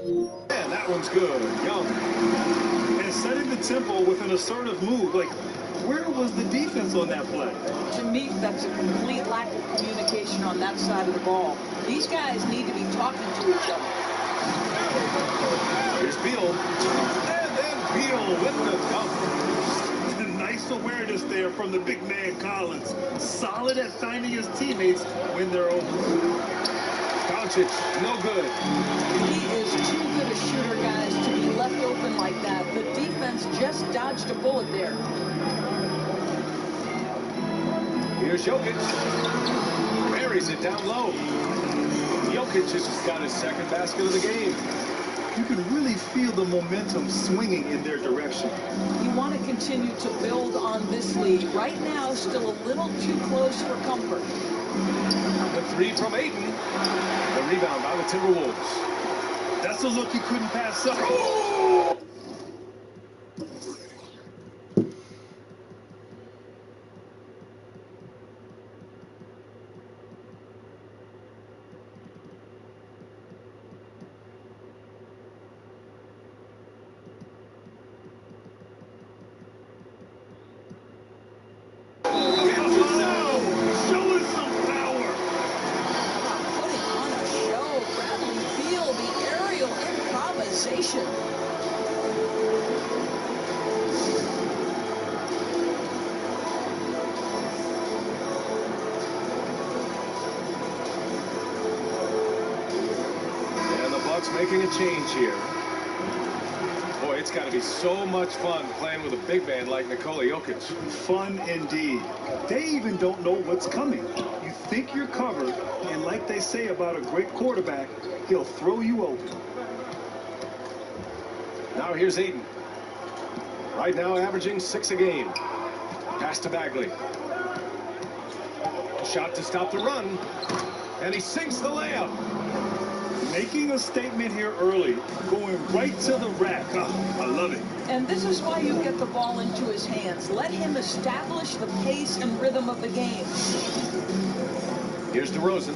And that one's good. Young. And setting the tempo with an assertive move. Like, where was the defense on that play? To me, that's a complete lack of communication on that side of the ball. These guys need to be talking to each other. Here's Beal. And then Beal with the dunk. Nice awareness there from the big man Collins. Solid at finding his teammates when they're open. Doncic, no good. He is too good a shooter, guys, to be left open like that. The defense just dodged a bullet there. Here's Jokic. Buries it down low. Jokic has just got his second basket of the game. You can really feel the momentum swinging in their direction. You want to continue to build on this lead. Right now, still a little too close for comfort. The three from Ayton. The rebound by the Timberwolves. That's a look you couldn't pass up. Oh! Making a change here. Boy, it's got to be so much fun playing with a big man like Nikola Jokic. Fun indeed. They even don't know what's coming. You think you're covered, and like they say about a great quarterback, he'll throw you open. Now here's Ayton. Right now averaging 6 a game. Pass to Bagley. Shot to stop the run. And he sinks the layup. Making a statement here early, going right to the rack. Oh, I love it. And this is why you get the ball into his hands. Let him establish the pace and rhythm of the game. Here's DeRozan.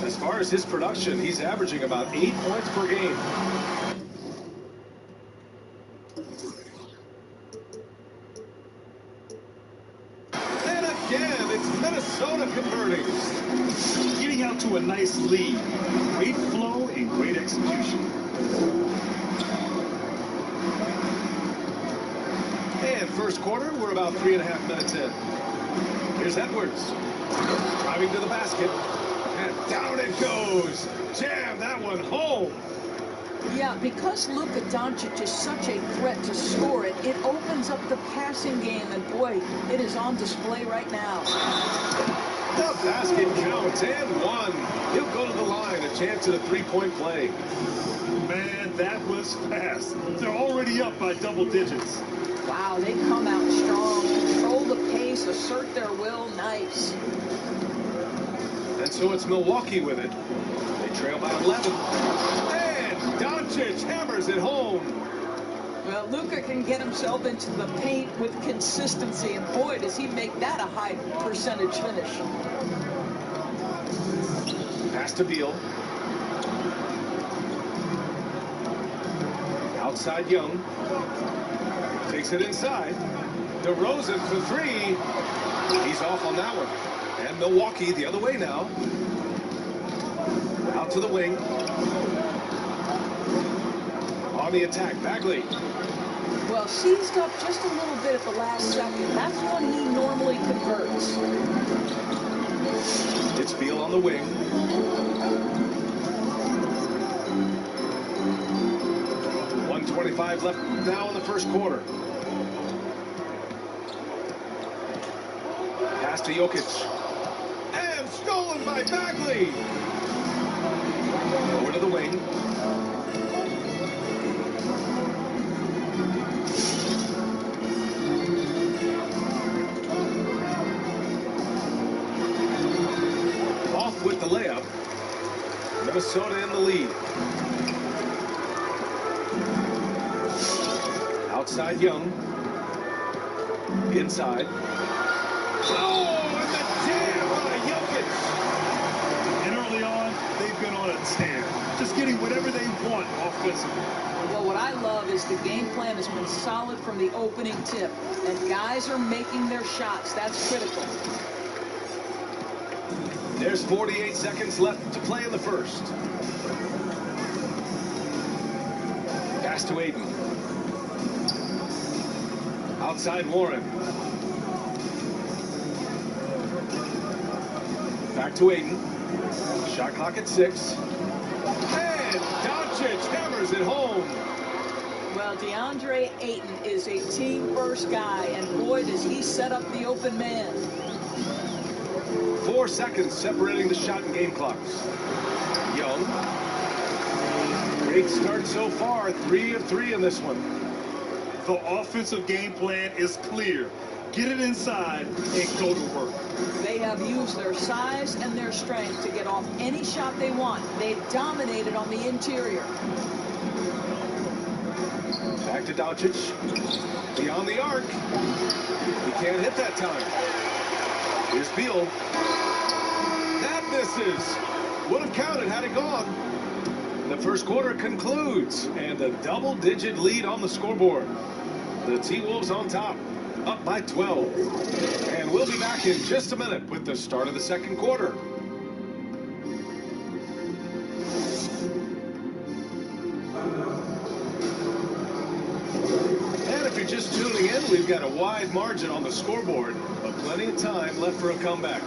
As far as his production, he's averaging about 8 points per game. And again, it's Minnesota converting. Getting out to a nice lead. Great flow and great execution. And first quarter, we're about 3.5 minutes in. Here's Edwards. Driving to the basket. And down it goes. Jam that one home. Yeah, because Luka Doncic is such a threat to score it, it opens up the passing game, and boy, it is on display right now. The basket counts and one. He'll go to the line, a chance at a three-point play. Man, that was fast. They're already up by double digits. Wow, they come out strong, control the pace, assert their will. Nice. And so it's Milwaukee with it. They trail by 11. And Doncic hammers it home. Well, Luka can get himself into the paint with consistency, and boy, does he make that a high percentage finish. Pass to Beal. Outside Young. Takes it inside. DeRozan for three. He's off on that one. And Milwaukee the other way now. Out to the wing. On the attack, Bagley. Well, seized up just a little bit at the last second. That's when he normally converts. It's Beal on the wing. .125 left now in the first quarter. Pass to Jokic. And stolen by Bagley. Over to the wing. Off with the layup. Minnesota in the lead. Outside Young. Inside. Oh, and the jam by Jokic. And early on, they've been on a tear. just getting whatever they want offensively. Well, what I love is the game plan has been solid from the opening tip, and guys are making their shots. That's critical. There's 48 seconds left to play in the first. Pass to Aiden. Outside Warren. Back to Aiden. Shot clock at 6. And Doncic hammers it home. Well, DeAndre Ayton is a team-first guy, and boy, does he set up the open man. 4 seconds separating the shot and game clocks. Young. Great start so far. 3 of 3 in this one. The offensive game plan is clear. Get it inside and go to work. They have used their size and their strength to get off any shot they want. They've dominated on the interior. Back to Doncic. Beyond the arc. He can't hit that time. Here's Beal. That misses. Would have counted had it gone. The first quarter concludes, and a double-digit lead on the scoreboard. The T-Wolves on top, up by 12. And we'll be back in just a minute with the start of the second quarter. And if you're just tuning in, we've got a wide margin on the scoreboard, but plenty of time left for a comeback.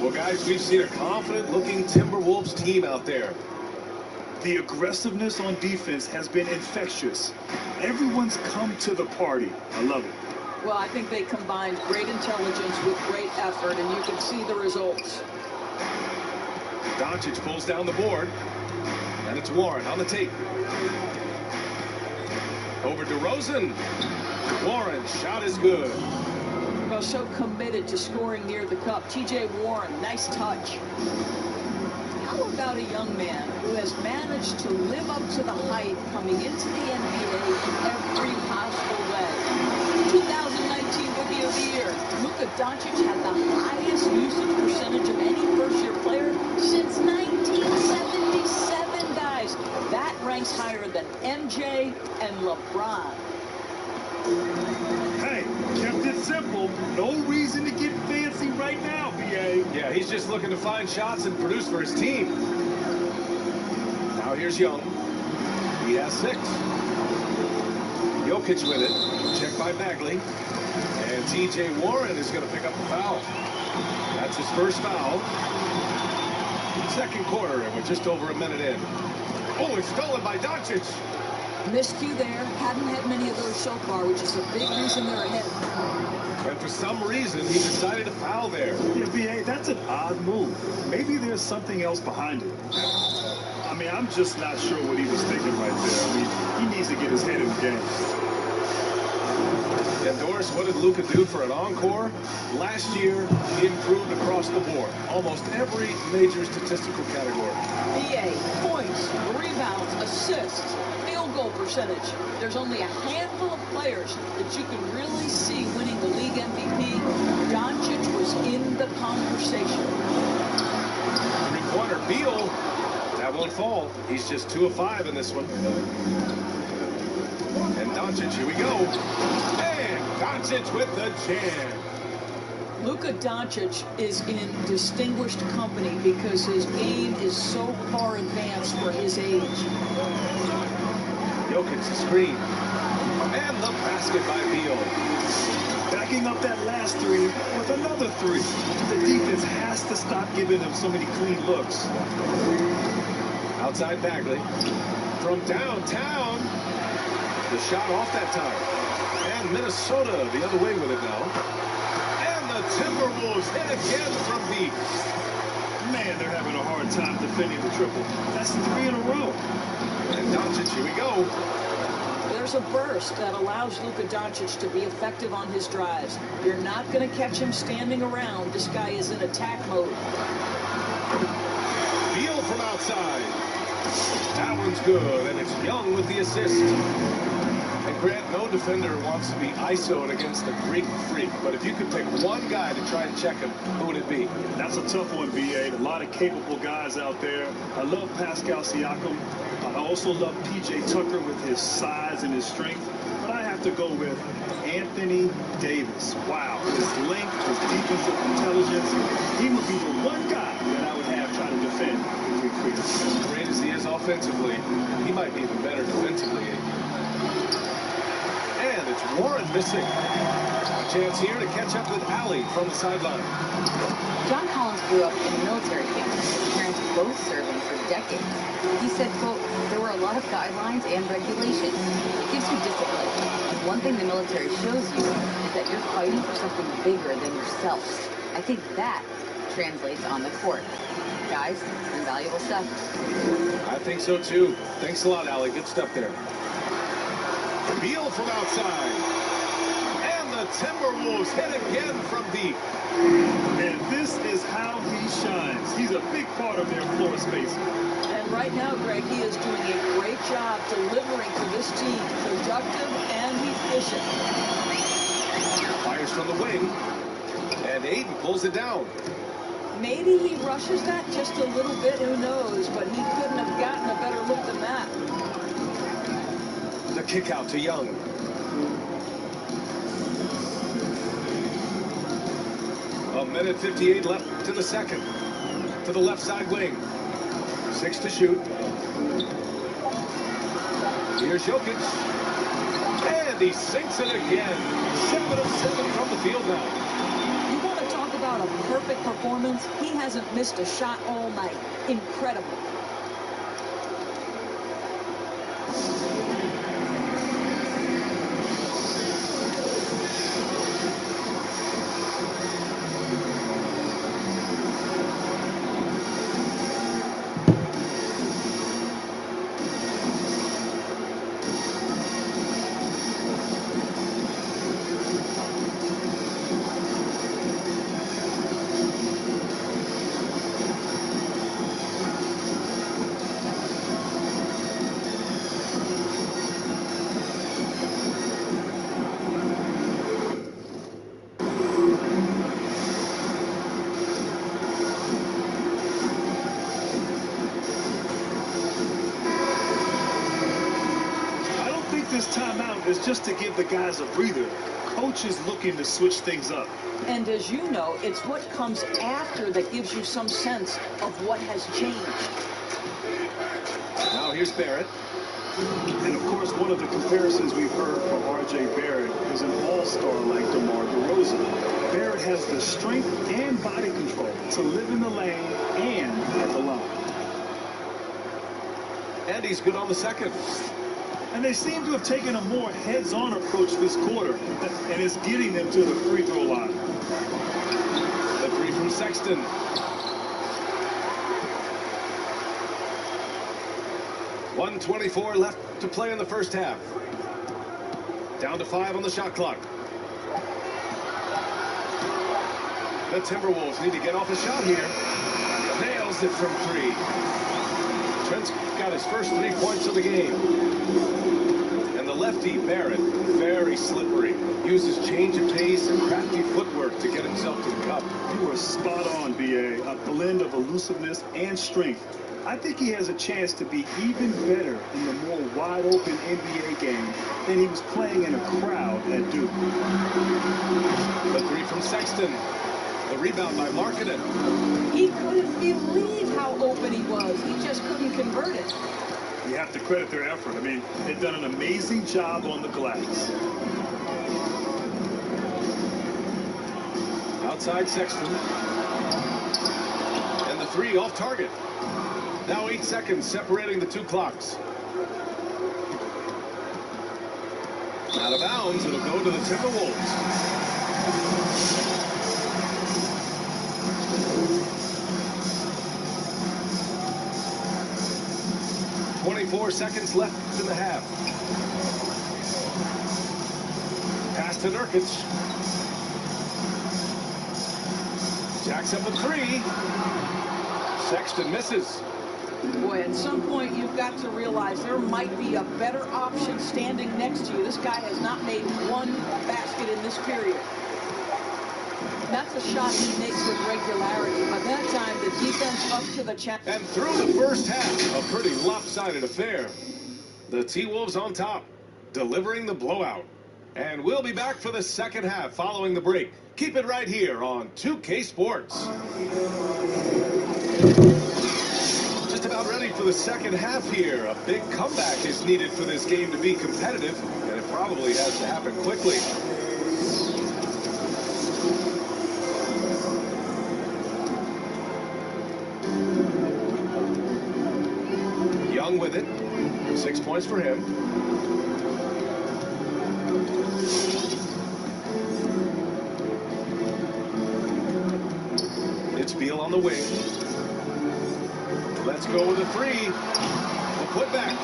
Well, guys, we've seen a confident-looking Timberwolves team out there. The aggressiveness on defense has been infectious. Everyone's come to the party. I love it. Well, I think they combined great intelligence with great effort, and you can see the results. Doncic pulls down the board, and it's Warren on the tape. Over to Rosen. Warren, shot is good. Well, so committed to scoring near the cup. T.J. Warren, nice touch. How about a young man who has managed to live up to the hype coming into the NBA in every possible way? 2019 Rookie of the Year, Luka Doncic had the highest usage percentage of any first-year player since 1977, guys. That ranks higher than MJ and LeBron. Hey, kept it simple. No reason to get fancy right now, BA. Yeah, he's just looking to find shots and produce for his team. Now here's Young. He has 6. Jokic with it. Checked by Bagley. And T.J. Warren is going to pick up the foul. That's his first foul. Second quarter, and we're just over a minute in. Oh, it's stolen by Doncic. Miscue there. Hadn't had many of those so far, which is a big reason they're ahead. And for some reason, he decided to foul there. Yeah, BA, that's an odd move. Maybe there's something else behind it. I mean, I'm just not sure what he was thinking right there. I mean, he needs to get his head in the game. And Doris, what did Luka do for an encore? Last year, he improved across the board. Almost every major statistical category. BA, points, rebounds, assists, field goal percentage. There's only a handful of players that you can really see winning the league MVP. Doncic was in the conversation. Three-pointer, Beal. That won't fall. He's just 2 of 5 in this one. And Doncic, here we go. And Doncic with the jam. Luka Doncic is in distinguished company because his game is so far advanced for his age. Jokic's screen. And the basket by Beal. Backing up that last 3 with another 3. The defense has to stop giving them so many clean looks. Outside Bagley. From downtown. The shot off that time. And Minnesota the other way with it now. And the Timberwolves hit again from deep. Man, they're having a hard time defending the triple. That's 3 in a row. And Doncic, here we go. There's a burst that allows Luka Doncic to be effective on his drives. You're not going to catch him standing around. This guy is in attack mode. Beal from outside. That one's good, and it's Young with the assist. And Grant, no defender wants to be ISO'd against the Greek freak, but if you could pick one guy to try and check him, who would it be? That's a tough one, B.A. A lot of capable guys out there. I love Pascal Siakam. I also love P.J. Tucker with his size and his strength. But I have to go with Anthony Davis. Wow, his length, his defensive intelligence. He would be the one guy that I would have try to defend the Greek freak. As great as he is offensively, he might be even better defensively. And it's Warren missing. A chance here to catch up with Allie from the sideline. John Collins grew up in a military family. His parents both serving for decades. He said, quote, there were a lot of guidelines and regulations. It gives you discipline. One thing the military shows you is that you're fighting for something bigger than yourself. I think that translates on the court. Guys, invaluable stuff. I think so too. Thanks a lot, Allie. Good stuff there. Beal from outside. And the Timberwolves hit again from deep. And this is how he shines. He's a big part of their floor spacing. And right now, Greg, he is doing a great job delivering to this team. Productive and efficient. Fires from the wing. And Ayton pulls it down. Maybe he rushes that just a little bit, who knows, but he couldn't have gotten a better look than that. The kick out to Young. A minute 58 left to the second. To the left side wing. 6 to shoot. Here's Jokic. And he sinks it again. 7 of 7 from the field now. You want to talk about a perfect performance? He hasn't missed a shot all night. Incredible. This timeout is just to give the guys a breather. Coach is looking to switch things up. And as you know, it's what comes after that gives you some sense of what has changed. Now here's Barrett. And of course, one of the comparisons we've heard from R.J. Barrett is an all-star like DeMar DeRozan. Barrett has the strength and body control to live in the lane and at the line. And he's good on the second. And they seem to have taken a more heads-on approach this quarter, and it's getting them to the free throw line. The three from Sexton. .124 left to play in the first half. Down to 5 on the shot clock. The Timberwolves need to get off a shot here. Nails it from 3. Trent's got his first 3 points of the game. And the lefty, Barrett, very slippery. Uses change of pace and crafty footwork to get himself to the cup. You were spot on, B.A. A blend of elusiveness and strength. I think he has a chance to be even better in the more wide-open NBA game than he was playing in a crowd at Duke. The 3 from Sexton. The rebound by Markkanen. He couldn't believe how open he was. He just couldn't convert it. You have to credit their effort. I mean, they've done an amazing job on the glass. Outside Sexton. And the 3 off target. Now 8 seconds separating the 2 clocks. Out of bounds, it'll go to the Timberwolves. 24 seconds left in the half. Pass to Nurkic. Jacks up a 3. Sexton misses. Boy, at some point you've got to realize there might be a better option standing next to you. This guy has not made one basket in this period. That's a shot he makes with regularity. By that time, the defense up to the challenge. And through the first half, a pretty lopsided affair. The T-Wolves on top, delivering the blowout. And we'll be back for the second half following the break. Keep it right here on 2K Sports. Just about ready for the second half here. A big comeback is needed for this game to be competitive, and it probably has to happen quickly. Young with it. 6 points for him. It's Beal on the wing. Let's go with a three. The putback.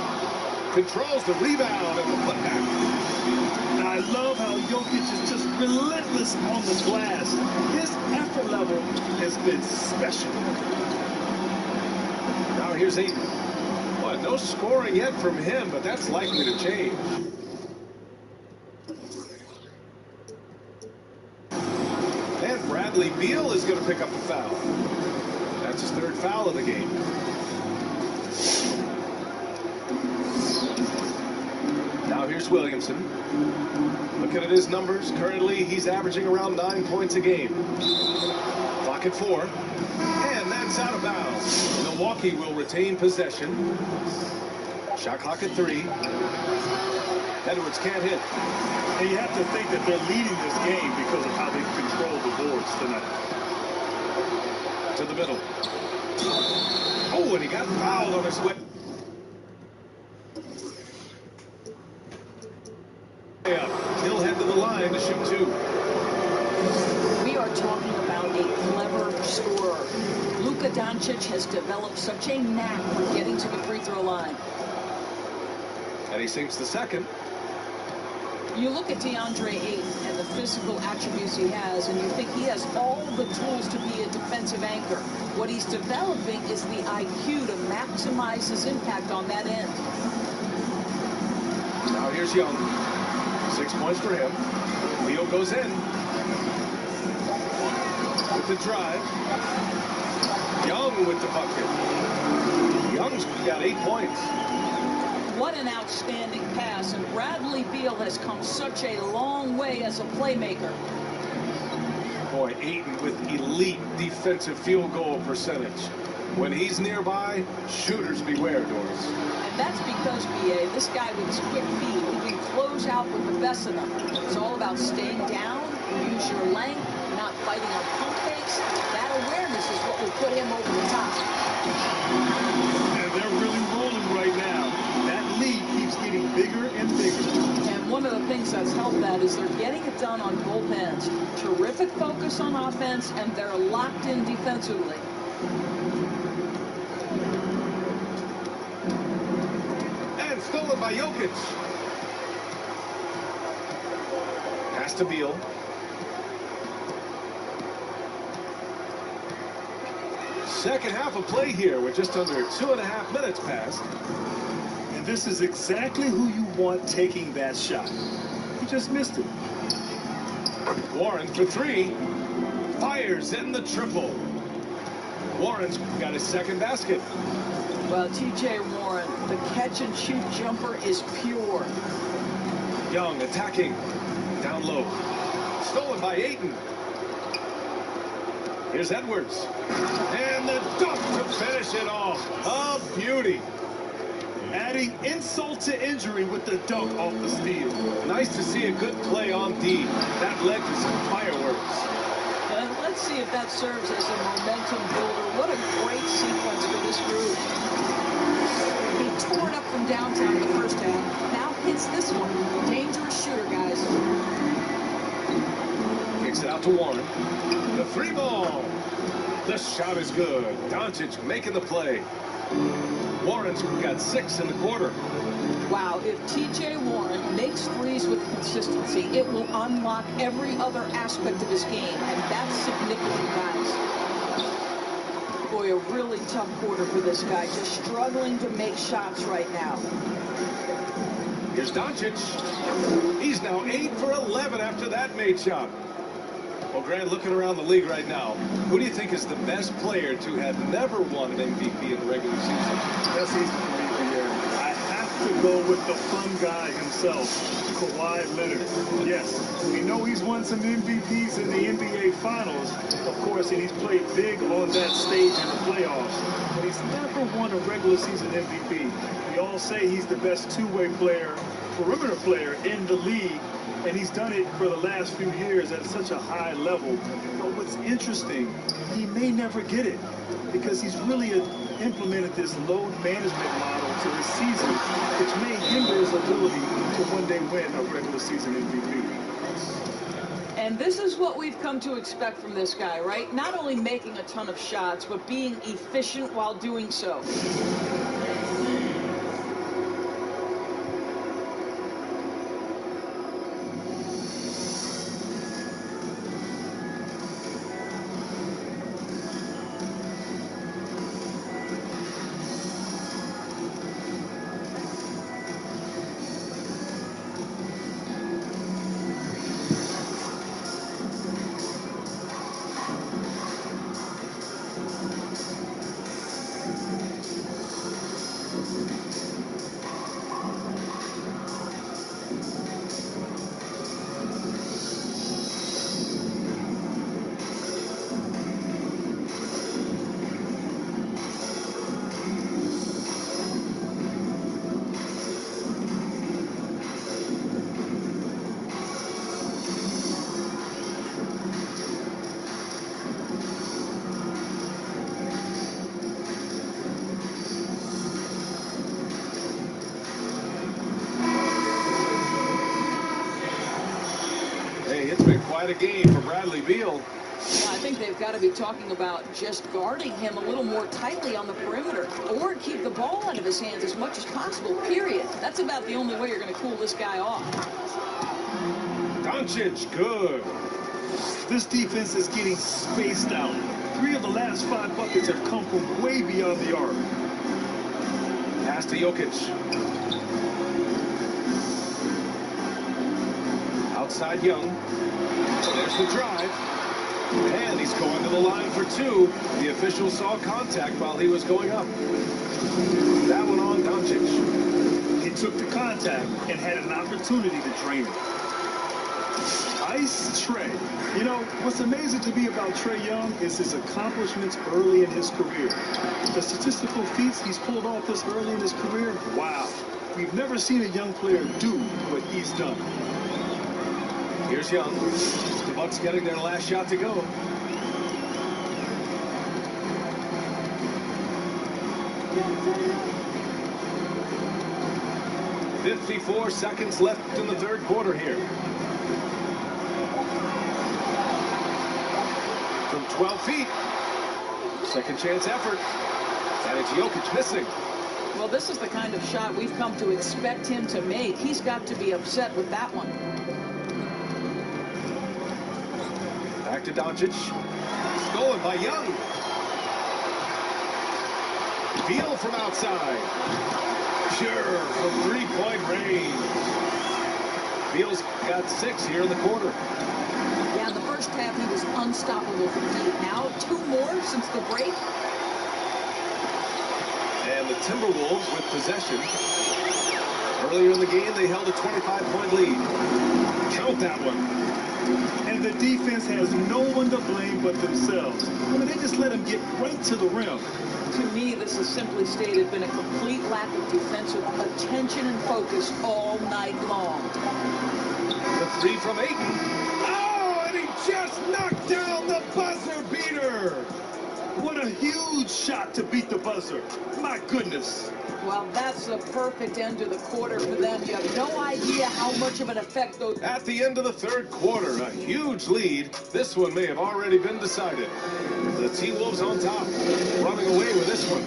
Controls the rebound and the putback. I love how Jokic is just relentless on the glass. His effort level has been special. Now here's Ayton. Well, no scoring yet from him, but that's likely to change. And Bradley Beal is going to pick up a foul. That's his third foul of the game. Now here's Williamson. Looking at his numbers, currently he's averaging around 9 points a game. Clock at 4. And that's out of bounds. Milwaukee will retain possession. Shot clock at 3. Edwards can't hit. And you have to think that they're leading this game because of how they've controlled the boards tonight. To the middle. Oh, and he got fouled on his way. He'll head to the line to shoot 2. We are talking about a clever scorer. Luka Doncic has developed such a knack for getting to the free throw line. And he sinks the second. You look at DeAndre Ayton and the physical attributes he has, and you think he has all the tools to be a defensive anchor. What he's developing is the IQ to maximize his impact on that end. Now here's Young. 6 points for him. Leo goes in. With the drive. Young with the bucket. Young's got 8 points. What an outstanding pass, and Bradley Beal has come such a long way as a playmaker. Boy, Ayton with elite defensive field goal percentage. When he's nearby, shooters beware, Doris. And that's because, B.A., this guy with his quick feet, he can close out with the best of them. It's all about staying down, use your length, not fighting on pump fakes. That awareness is what will put him over the top. And they're really rolling right now. That lead keeps getting bigger and bigger. And one of the things that's helped that is they're getting it done on both ends. Terrific focus on offense, and they're locked in defensively. And stolen by Jokic. Pass to Beal. Second half of play here with just under 2.5 minutes passed. And this is exactly who you want taking that shot. He just missed it. Warren for 3. Fires in the triple. Warren's got his second basket. Well, T.J. Warren, the catch-and-shoot jumper is pure. Young attacking. Down low. Stolen by Ayton. Here's Edwards. And the dunk to finish it off. A beauty. Adding insult to injury with the dunk off the steal. Nice to see a good play on D. That led to some fireworks. Let's see if that serves as a momentum builder. What a great sequence for this group. He tore it up from downtown in the first half. Now hits this one. Dangerous shooter, guys. Kicks it out to Warren. The 3 ball. The shot is good. Doncic making the play. Warren's got 6 in the quarter. Wow, if T.J. Warren makes threes with consistency, it will unlock every other aspect of his game, and that's significant, guys. Boy, a really tough quarter for this guy. Just struggling to make shots right now. Here's Doncic. He's now 8 for 11 after that made shot. Well, Grant, looking around the league right now, who do you think is the best player to have never won an MVP in the regular season? That's easy for me to hear. I have to go with the fun guy himself, Kawhi Leonard. Yes, we know he's won some MVPs in the NBA Finals, of course, and he's played big on that stage in the playoffs, but he's never won a regular season MVP. We all say he's the best two-way player, perimeter player in the league, and he's done it for the last few years at such a high level. But what's interesting, he may never get it because he's really implemented this load management model to his season, which may hinder his ability to one day win a regular season MVP. And this is what we've come to expect from this guy, right? Not only making a ton of shots, but being efficient while doing so. It's been quite a game for Bradley Beal. Yeah, I think they've got to be talking about just guarding him a little more tightly on the perimeter or keep the ball out of his hands as much as possible, period. That's about the only way you're going to cool this guy off. Doncic, good. This defense is getting spaced out. 3 of the last 5 buckets have come from way beyond the arc. Pass to Jokic. Outside Young. There's the drive. And he's going to the line for 2. The official saw contact while he was going up. That one on Doncic. He took the contact and had an opportunity to drain it. Ice Trae. You know, what's amazing to me about Trae Young is his accomplishments early in his career. The statistical feats he's pulled off this early in his career, wow. We've never seen a young player do what he's done. Here's Young. The Bucks getting their last shot to go. .54 seconds left in the third quarter here. From 12 feet. Second chance effort. And it's Jokic missing. Well, this is the kind of shot we've come to expect him to make. He's got to be upset with that one. Back to Doncic. Stolen by Young. Beal from outside. Pure from three-point range. Beal's got 6 here in the quarter. Yeah, in the first half, he was unstoppable from deep. Now, 2 more since the break. And the Timberwolves with possession. Earlier in the game, they held a 25-point lead. Count that one. And the defense has no one to blame but themselves. I mean, they just let him get right to the rim. To me, this is simply stated been a complete lack of defensive attention and focus all night long. The 3 from Ayton. Oh, and he just knocked down the buzzer beater. What a huge shot to beat the buzzer. My goodness. Well, that's a perfect end to the quarter for them. You have no idea how much of an effect those... At the end of the third quarter, a huge lead. This one may have already been decided. The T-Wolves on top, running away with this one.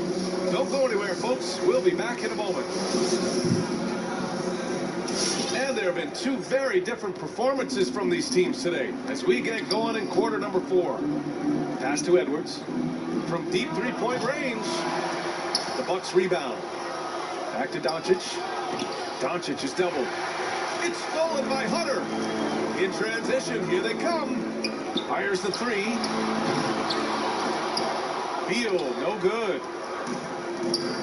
Don't go anywhere, folks. We'll be back in a moment. And there have been 2 very different performances from these teams today as we get going in quarter number 4. Pass to Edwards. from deep three-point range. The Bucks rebound. Back to Doncic. Doncic is doubled. It's stolen by Hunter. In transition, here they come. Fires the three. Beal, no good.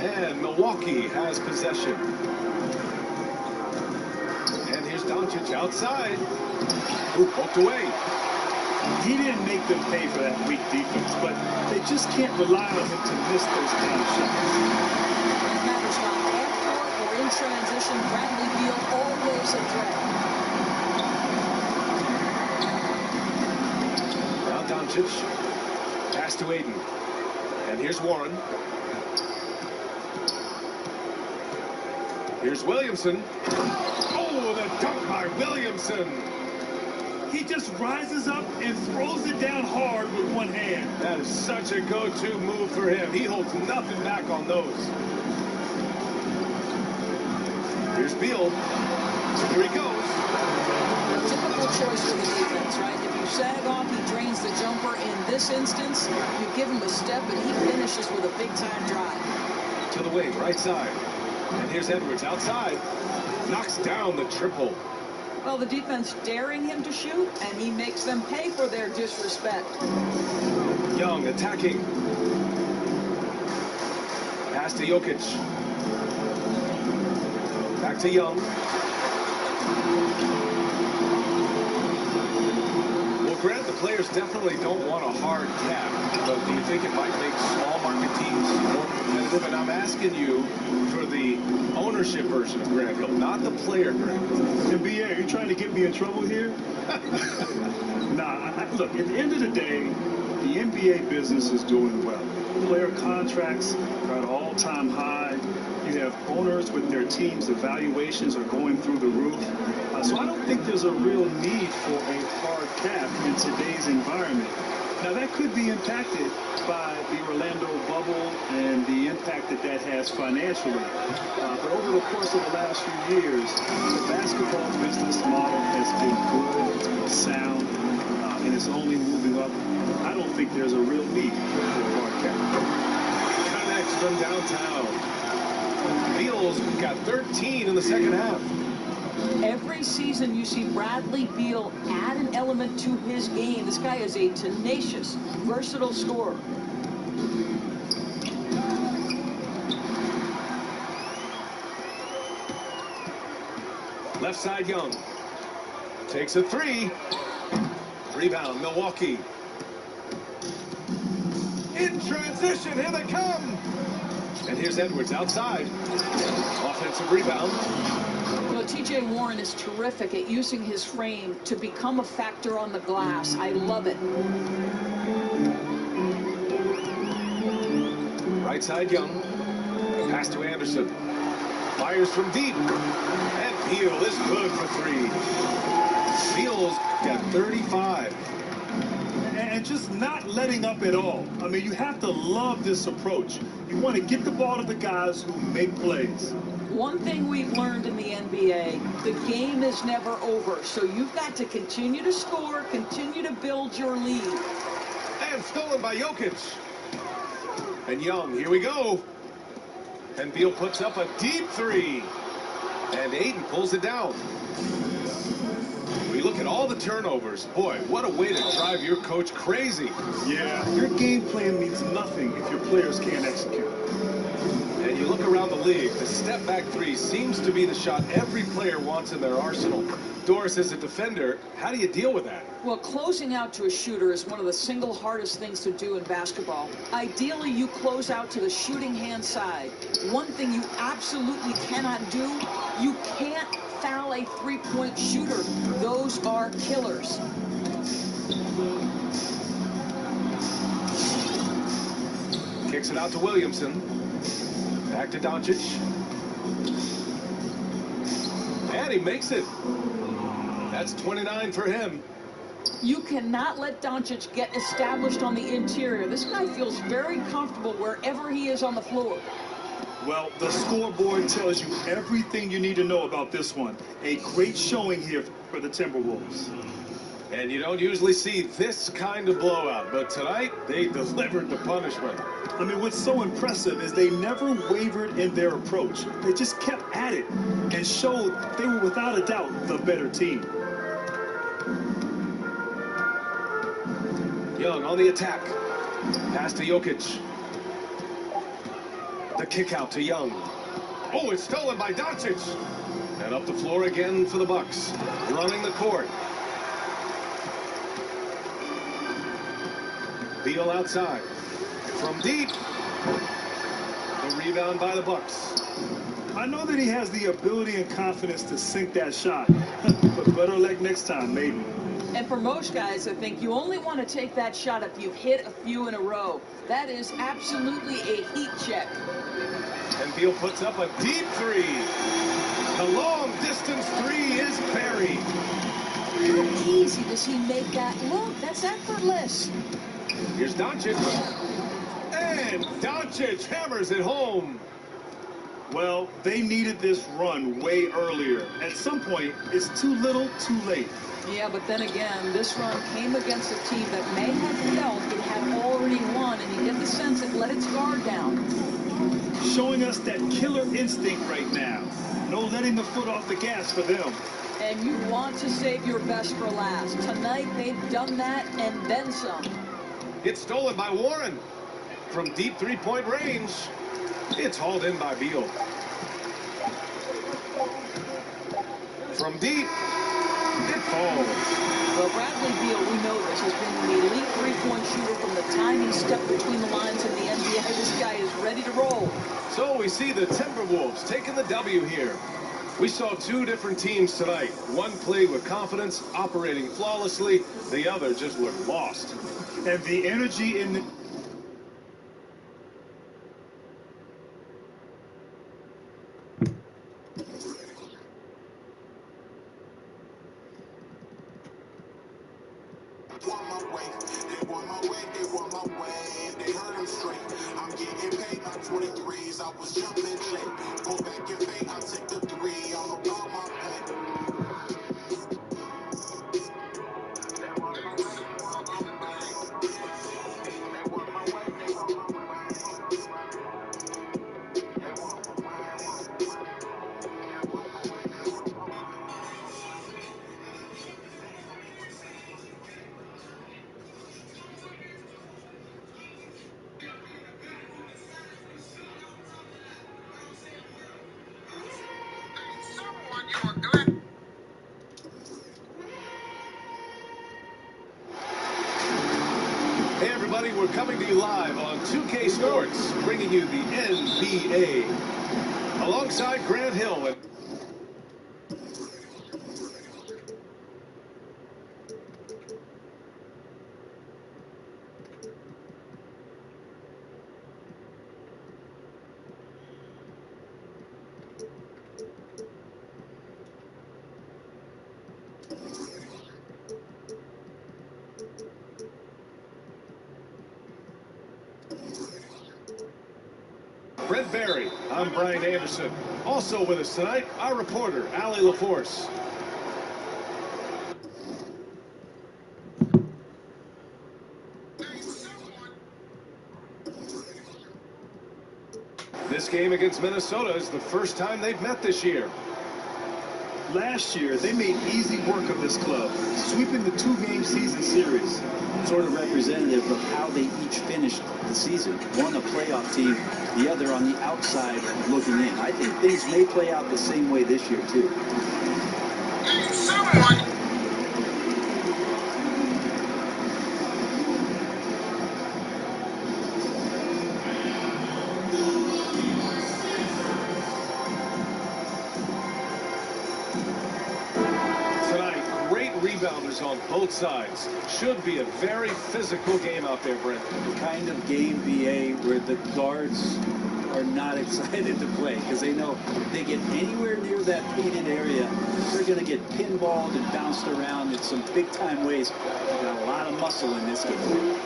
And Milwaukee has possession. And here's Doncic outside. Ooh, poked away. He didn't make them pay for that weak defense, but they just can't rely on him to miss those kind of shots. It matters not after or in transition. Bradley Beal always a threat. Now Doncic. Pass to Aiden. And here's Warren. Here's Williamson. Oh, the dunk by Williamson. He just rises up and throws it down hard with one hand. That is such a go-to move for him. He holds nothing back on those. Here's Beal. Here he goes. A typical choice for the defense, right? If you sag off, he drains the jumper. In this instance, you give him a step, and he finishes with a big-time drive. To the wing, right side. And here's Edwards outside. Knocks down the triple. Well, the defense daring him to shoot, and he makes them pay for their disrespect. Young attacking. Pass to Jokic. Back to Young. Well, Grant, the players definitely don't want a hard cap, but do you think it might make small market teams more competitive? And I'm asking you for the ownership version of Grant Hill, not the player Grant Hill. NBA, are you trying to get me in trouble here? Nah, look, at the end of the day, the NBA business is doing well. Player contracts are at an all-time high. You have owners with their teams' evaluations are going through the roof. So I don't think there's a real need for a hard cap in today's environment. Now, that could be impacted by the Orlando bubble and the impact that that has financially. But over the course of the last few years, the basketball business model has been good, sound, and it's only moving up. I don't think there's a real need for a hard cap. Connects from downtown. Beal's got 13 in the second half. Every season you see Bradley Beal add an element to his game. This guy is a tenacious, versatile scorer. Left side Young. Takes a three. Rebound Milwaukee. In transition, here they come. And here's Edwards outside. Offensive rebound. Well, T.J. Warren is terrific at using his frame to become a factor on the glass. I love it. Right side Young. Pass to Anderson. Fires from deep. And Beal is good for three. Beal's got 35. And just not letting up at all. I mean, you have to love this approach. You want to get the ball to the guys who make plays. One thing we've learned in the NBA, the game is never over. So you've got to continue to score, continue to build your lead. And stolen by Jokic. And Young, here we go. And Beal puts up a deep three. And Aiden pulls it down. We look at all the turnovers. Boy, what a way to drive your coach crazy. Yeah, your game plan means nothing if your players can't execute. And you look around the league, the step-back three seems to be the shot every player wants in their arsenal. Doris, as a defender, how do you deal with that? Well, closing out to a shooter is one of the single hardest things to do in basketball. Ideally, you close out to the shooting hand side. One thing you absolutely cannot do, you can't foul a three-point shooter. Those are killers. Kicks it out to Williamson. Back to Doncic. And he makes it. That's 29 for him. You cannot let Doncic get established on the interior. This guy feels very comfortable wherever he is on the floor. Well, the scoreboard tells you everything you need to know about this one. A great showing here for the Timberwolves. And you don't usually see this kind of blowout, but tonight they delivered the punishment. I mean, what's so impressive is they never wavered in their approach. They just kept at it and showed they were without a doubt the better team. Young on the attack. Pass to Jokic. The kick out to Young. Oh, it's stolen by Doncic. And up the floor again for the Bucks. Running the court. Beal outside. From deep. The rebound by the Bucks. I know that he has the ability and confidence to sink that shot. But better luck next time, maybe. And for most guys, I think you only want to take that shot if you've hit a few in a row. That is absolutely a heat check. And Beal puts up a deep three. The long distance three is buried. How easy does he make that look? That's effortless. Here's Doncic. And Doncic hammers it home. Well, they needed this run way earlier. At some point, it's too little, too late. Yeah, but then again, this run came against a team that may have felt it had already won, and you get the sense it let its guard down. Showing us that killer instinct right now. No letting the foot off the gas for them. And you want to save your best for last. Tonight, they've done that and then some. It's stolen by Warren. From deep three-point range, it's hauled in by Beal. From deep, it falls. Well, Bradley Beal, we know this, has been an elite three-point shooter from the time he stepped between the lines in the NBA. This guy is ready to roll. So we see the Timberwolves taking the W here. We saw two different teams tonight. One played with confidence, operating flawlessly. The other just looked lost. And the energy in the... Want my way, they want my way, they want my way. They heard them straight. I'm getting paid by 23s. I was jumping late. Go back and fade, I'll take the three. I'm about my pay. They want my way, they want my way. They want my way, they want my way. They want my way. Hey everybody, we're coming to you live on 2K Sports, bringing you the NBA. Alongside Grant Hill and Brent Barry. I'm Brian Anderson. Also with us tonight, our reporter, Allie LaForce. This game against Minnesota is the first time they've met this year. Last year, they made easy work of this club, sweeping the two-game season series. Sort of representative of how they each finished the season. One a playoff team, the other on the outside looking in. I think things may play out the same way this year, too. Rebounders on both sides. Should be a very physical game out there, Brent. The kind of game, BA, where the guards are not excited to play because they know if they get anywhere near that painted area, they're going to get pinballed and bounced around in some big-time ways. Got a lot of muscle in this game.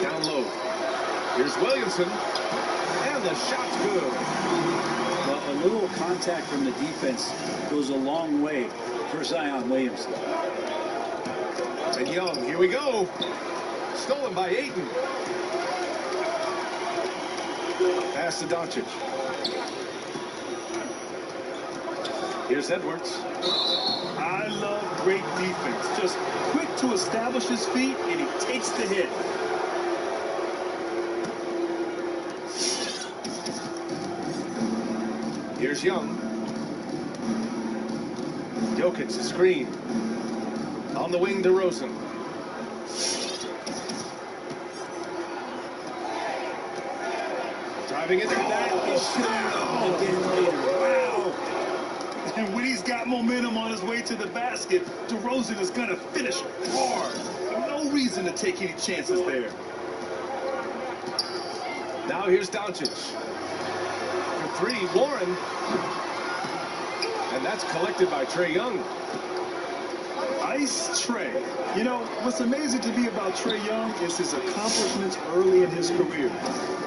Down low. Here's Williamson. And the shot's good. Well, a little contact from the defense goes a long way for Zion Williamson. And Young, here we go. Stolen by Ayton. Pass to Doncic. Here's Edwards. I love great defense. Just quick to establish his feet, and he takes the hit. Here's Young. Jokic, the screen. On the wing, DeRozan. Driving into that is shot. Again later. Wow. And when he's got momentum on his way to the basket, DeRozan is going to finish hard. No reason to take any chances there. Now here's Doncic. For three, Warren. And that's collected by Trae Young. Ice Trae. You know, what's amazing to me about Trae Young is his accomplishments early in his career.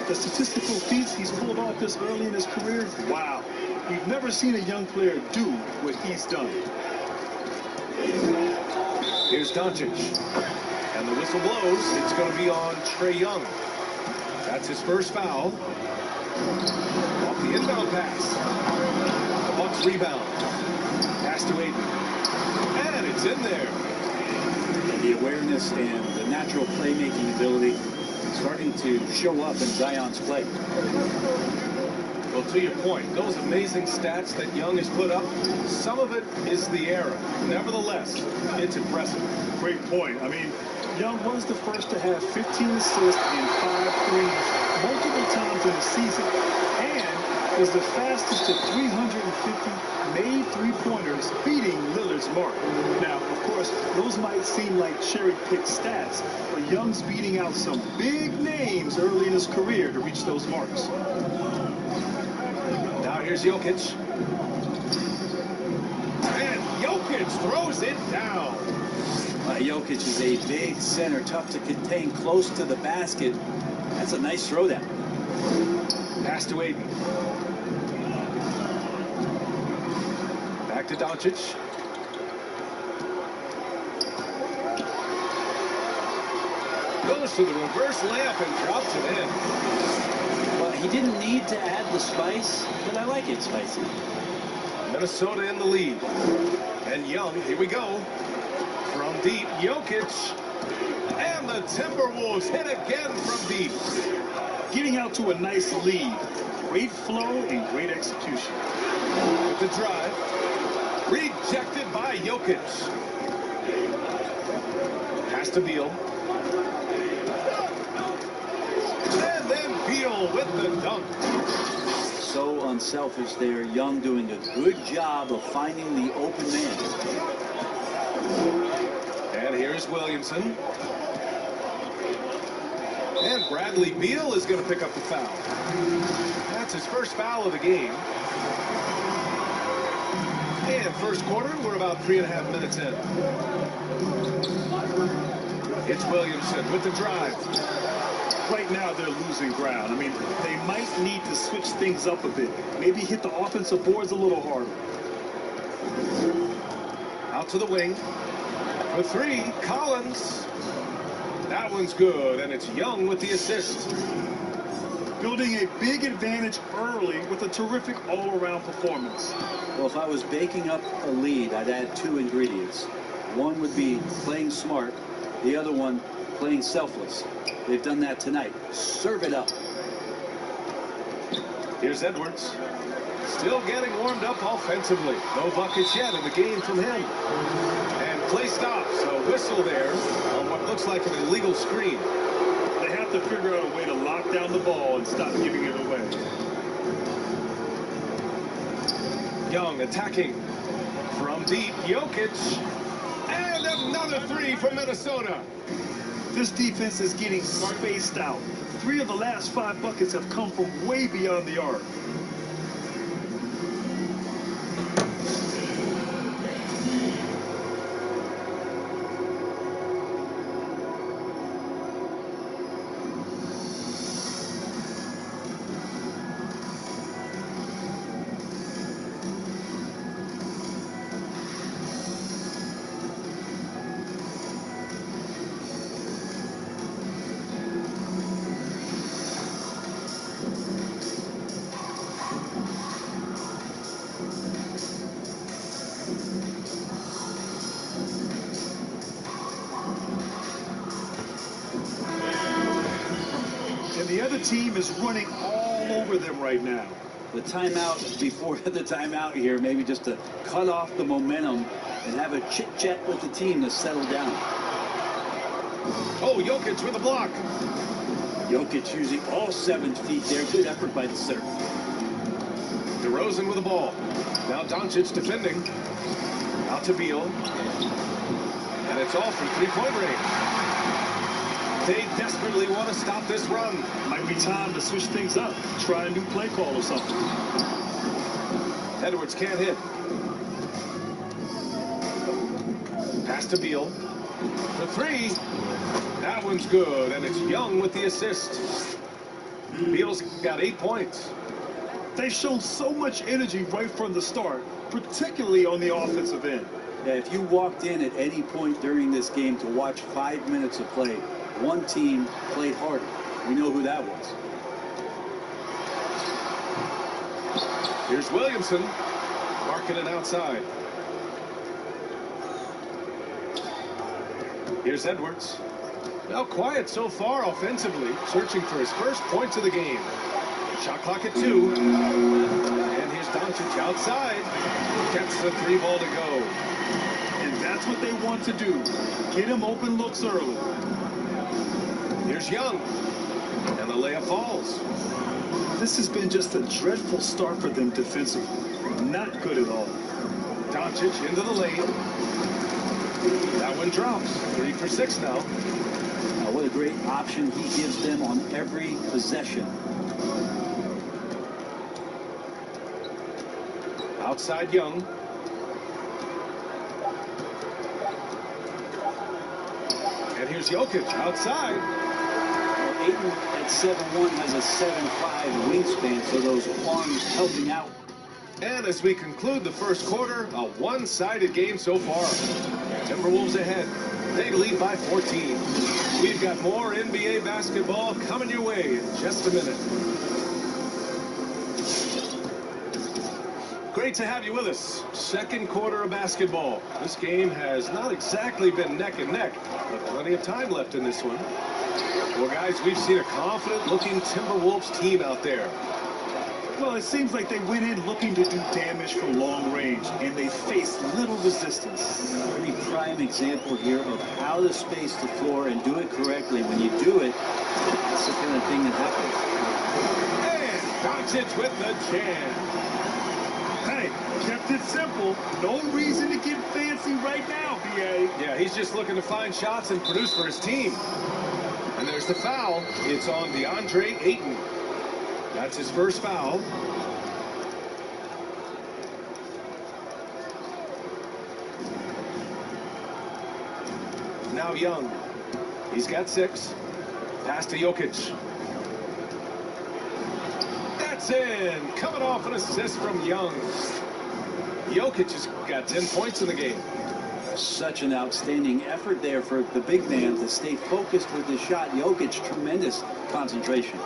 The statistical feats he's pulled off this early in his career, wow. We've never seen a young player do what he's done. Here's Doncic. And the whistle blows. It's going to be on Trae Young. That's his first foul. Off the inbound pass. The Bucks rebound. Pass to Ayton. And it's in there. And the awareness and the natural playmaking ability starting to show up in Zion's play. Well, to your point, those amazing stats that Young has put up, some of it is the era. Nevertheless, it's impressive. Great point. I mean, Young was the first to have 15 assists and 5 threes multiple times in the season, and was the fastest to 350 made three-pointers, beating Lillard's mark. Now, of course, those might seem like cherry-picked stats, but Young's beating out some big names early in his career to reach those marks. Now here's Jokic. And Jokic throws it down. Jokic is a big center, tough to contain, close to the basket. That's a nice throwdown. Pass to Ayton. Back to Doncic. Goes to the reverse layup and drops it in. Well, he didn't need to add the spice, but I like it spicy. Minnesota in the lead. And Young, here we go. From deep, Jokic. And the Timberwolves hit again from deep. Getting out to a nice lead. Great flow and great execution. With the drive. Rejected by Jokic. Pass to Beal. And then Beal with the dunk. So unselfish there. Young doing a good job of finding the open man. And here's Williamson. And Bradley Beal is going to pick up the foul. That's his first foul of the game. And first quarter, we're about 3.5 minutes in. It's Williamson with the drive. Right now, they're losing ground. I mean, they might need to switch things up a bit. Maybe hit the offensive boards a little harder. Out to the wing. For three, Collins. That one's good, and it's Young with the assist. Building a big advantage early with a terrific all-around performance. Well, if I was baking up a lead, I'd add 2 ingredients. One would be playing smart. The other one, playing selfless. They've done that tonight. Serve it up. Here's Edwards. Still getting warmed up offensively. No buckets yet in the game from him. And play stops. A whistle there on what looks like an illegal screen. They have to figure out a way to lock down the ball and stop giving it away. Young attacking from deep. Jokic. And another three from Minnesota. This defense is getting spaced out. 3 of the last 5 buckets have come from way beyond the arc. team is running all over them right now. The timeout before the timeout here, maybe just to cut off the momentum and have a chit-chat with the team to settle down. Oh, Jokic with a block. Jokic using all 7 feet there. Good effort by the center. DeRozan with the ball. Now Doncic defending. Out to Beal. And it's all from three-point range. They desperately want to stop this run. Might be time to switch things up. Try a new play call or something. Edwards can't hit. Pass to Beal. The three. That one's good, and it's Young with the assist. Beal's got 8 points. They've shown so much energy right from the start, particularly on the offensive end. Yeah, if you walked in at any point during this game to watch 5 minutes of play, one team played harder. We know who that was. Here's Williamson, marking it outside. Here's Edwards. Now quiet so far offensively, searching for his first points of the game. Shot clock at 2. And here's Doncic outside. Gets the 3 ball to go. And that's what they want to do. Get him open looks early. Here's Young. And the layup falls. This has been just a dreadful start for them defensively. Not good at all. Doncic into the lane. That one drops. 3 for 6 now. What a great option he gives them on every possession. Outside Young. And here's Jokic outside. Well, Ayton at 7'1" has a 7'5" wingspan, so those arms helping out. And as we conclude the first quarter, a one-sided game so far. Timberwolves ahead. They lead by 14. We've got more NBA basketball coming your way in just a minute. Great to have you with us. Second quarter of basketball. This game has not exactly been neck and neck, but plenty of time left in this one. Well, guys, we've seen a confident-looking Timberwolves team out there. Well, it seems like they went in looking to do damage from long range, and they faced little resistance. Very prime example here of how to space the floor and do it correctly. When you do it, that's the kind of thing that happens. And Doncic with the jam. Hey, kept it simple. No reason to get fancy right now, BA. Yeah, he's just looking to find shots and produce for his team. And there's the foul. It's on DeAndre Ayton. That's his first foul. Now Young. He's got 6. Pass to Jokic. That's in. Coming off an assist from Young. Jokic has got 10 points in the game. Such an outstanding effort there for the big man to stay focused with his shot. Jokic, tremendous concentration.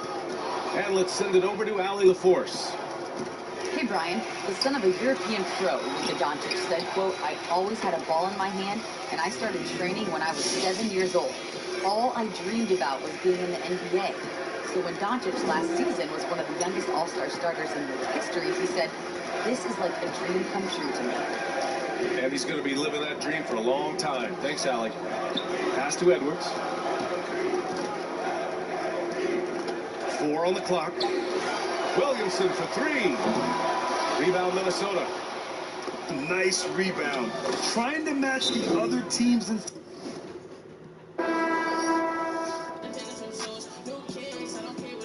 And let's send it over to Allie LaForce. Hey, Brian, the son of a European pro, Luka Doncic said, quote, "I always had a ball in my hand, and I started training when I was 7 years old. All I dreamed about was being in the NBA." So when Doncic last season was one of the youngest All-Star starters in league history, he said, "This is like a dream come true to me." And he's going to be living that dream for a long time. Thanks, Allie. Pass to Edwards. 4 on the clock. Williamson for 3. Rebound, Minnesota. Nice rebound. Trying to match the other teams in